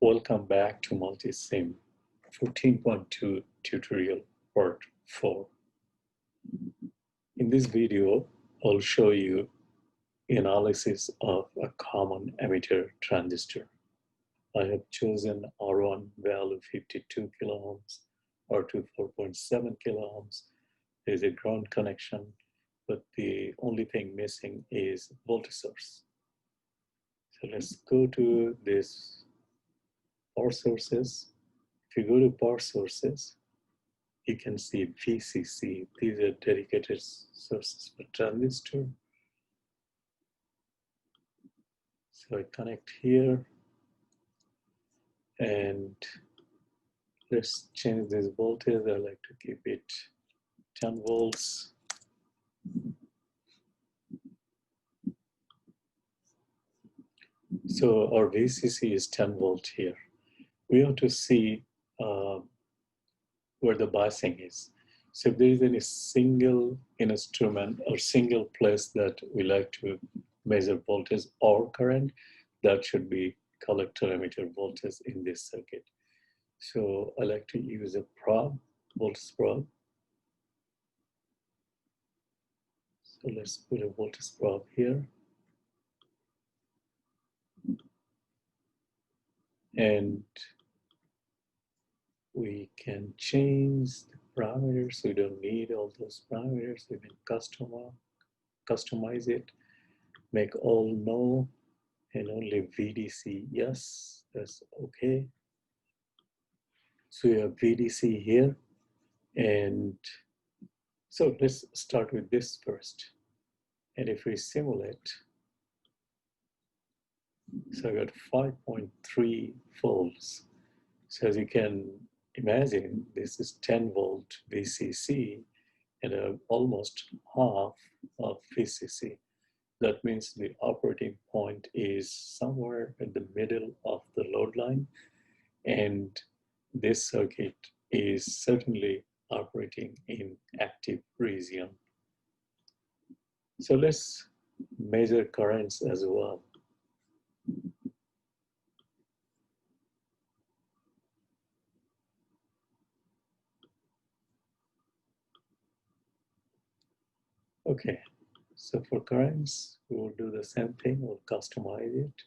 Welcome back to Multisim 14.2 tutorial part 4. In this video, I'll show you analysis of a common emitter transistor. I have chosen R1 value 52 kilo ohms, R2 4.7 kilo ohms. There's a ground connection, but the only thing missing is voltage source. So let's go to this power sources. If you go to power sources, you can see VCC. These are dedicated sources for transistor. So I connect here and let's change this voltage. I like to keep it 10 volts. So our VCC is 10 volt here. We have to see where the biasing is. So if there is any single instrument or single place that we like to measure voltage or current, that should be collector emitter voltage in this circuit. So I like to use a probe, voltage probe. So let's put a voltage probe here. And we can change the parameters. We don't need all those parameters. We can customize it, make all no, and only VDC yes, that's okay. So we have VDC here, and so let's start with this first. And if we simulate, so I got 5.3 volts. So as you can imagine, this is 10 volt VCC and almost half of VCC. That means the operating point is somewhere in the middle of the load line, and this circuit is certainly operating in active region. So let's measure currents as well. Okay, so for currents, we will do the same thing. We'll customize it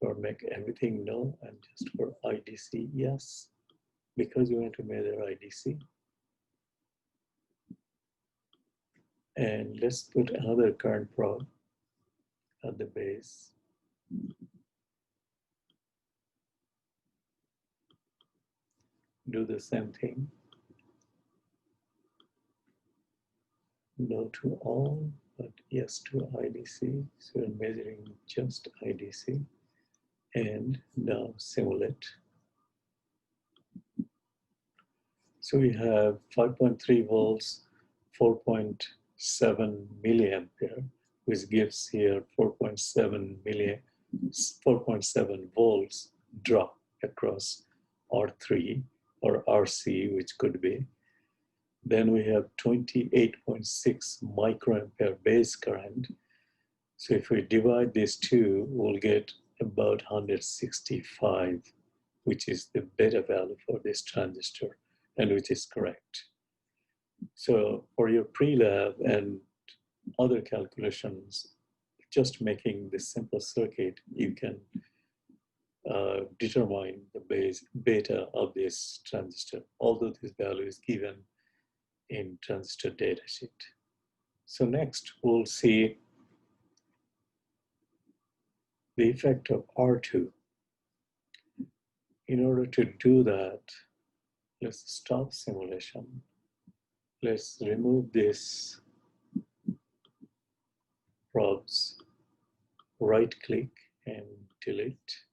or make everything no, and just for IDC, yes, because we want to measure IDC. And let's put another current probe at the base. Do the same thing. No to all, but yes to IDC. So we're measuring just IDC. And now simulate. So we have 5.3 volts, 4.7 milliampere, which gives here 4.7 volts drop across R3 or RC, which could be. Then we have 28.6 microampere base current. So if we divide these two, we'll get about 165, which is the beta value for this transistor, and which is correct. So for your pre-lab and other calculations, just making this simple circuit, you can determine the base beta of this transistor, although this value is given in transistor datasheet. So next we'll see the effect of R2. In order to do that, let's stop simulation. Let's remove this probes, right click and delete,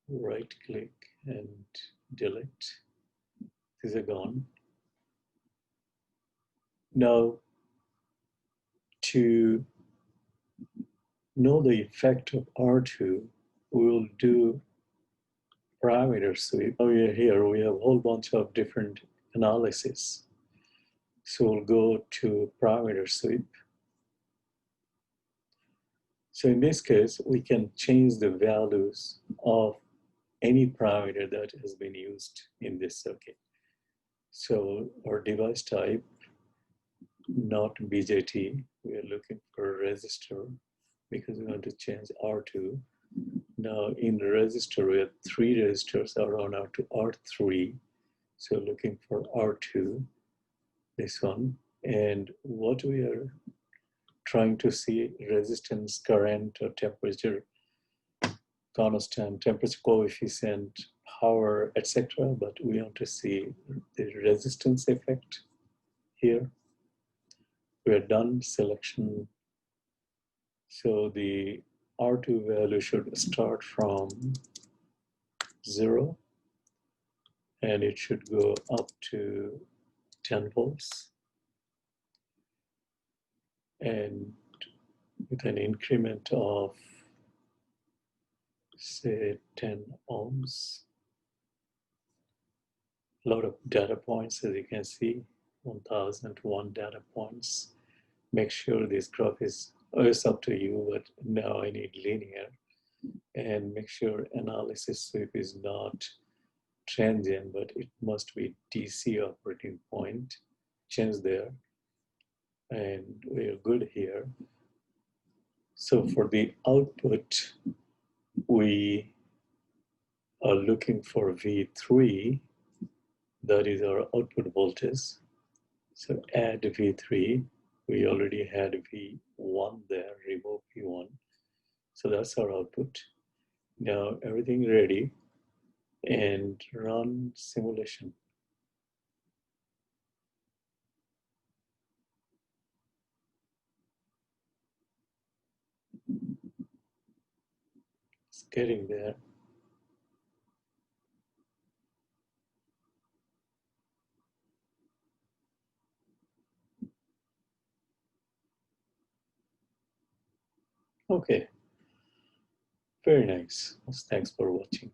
right click and delete. These are gone. Now, to know the effect of R2, we will do parameter sweep. Now we are here, we have a whole bunch of different analysis. So we'll go to parameter sweep. So in this case, we can change the values of any parameter that has been used in this circuit. So our device type, not BJT, we are looking for a resistor because we want to change R2. Now in the resistor, we have 3 resistors, R1, R2, R3. So looking for R2, this one. And what we are trying to see, resistance, current, or temperature constant, temperature coefficient, power, etc. But we want to see the resistance effect here. We are done selection. So the R2 value should start from 0 and it should go up to 10 volts. And with an increment of, say, 10 ohms. A lot of data points, as you can see, 1001 data points. Make sure this graph is, it's up to you, but now I need linear. And make sure analysis sweep is not transient, but it must be DC operating point. Change there. And we're good here. So for the output, we are looking for V3, that is our output voltage. So add V3, we already had V1 there, remove V1. So that's our output. Now everything ready and run simulation. It's getting there. Okay, very nice. Thanks for watching.